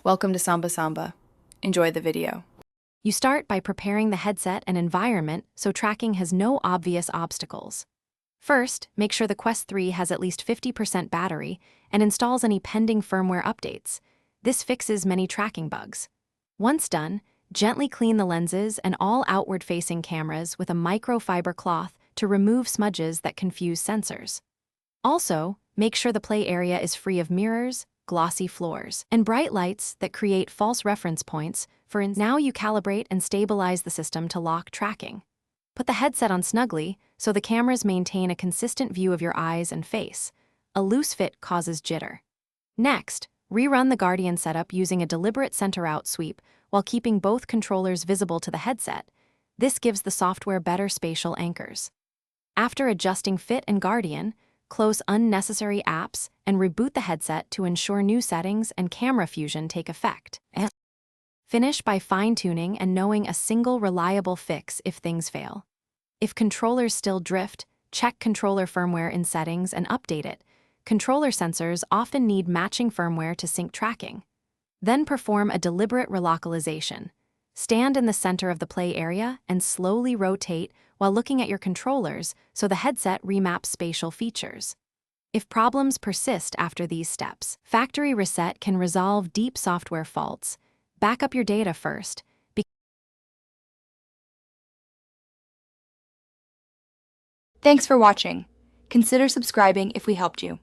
Welcome to Samba Samba. Enjoy the video. You start by preparing the headset and environment so tracking has no obvious obstacles. First, make sure the Quest 3 has at least 50% battery and installs any pending firmware updates. This fixes many tracking bugs. Once done, gently clean the lenses and all outward-facing cameras with a microfiber cloth to remove smudges that confuse sensors. Also, make sure the play area is free of mirrors, glossy floors, and bright lights that create false reference points. Now you calibrate and stabilize the system to lock tracking. Put the headset on snugly so the cameras maintain a consistent view of your eyes and face. A loose fit causes jitter. Next, rerun the Guardian setup using a deliberate center-out sweep while keeping both controllers visible to the headset. This gives the software better spatial anchors. After adjusting Fit and Guardian, close unnecessary apps and reboot the headset to ensure new settings and camera fusion take effect. Finish by fine-tuning and knowing a single reliable fix if things fail. If controllers still drift, check controller firmware in settings and update it. Controller sensors often need matching firmware to sync tracking. Then perform a deliberate relocalization. Stand in the center of the play area and slowly rotate while looking at your controllers so the headset remaps spatial features. If problems persist after these steps, factory reset can resolve deep software faults. Back up your data first. Thanks for watching. Consider subscribing if we helped you.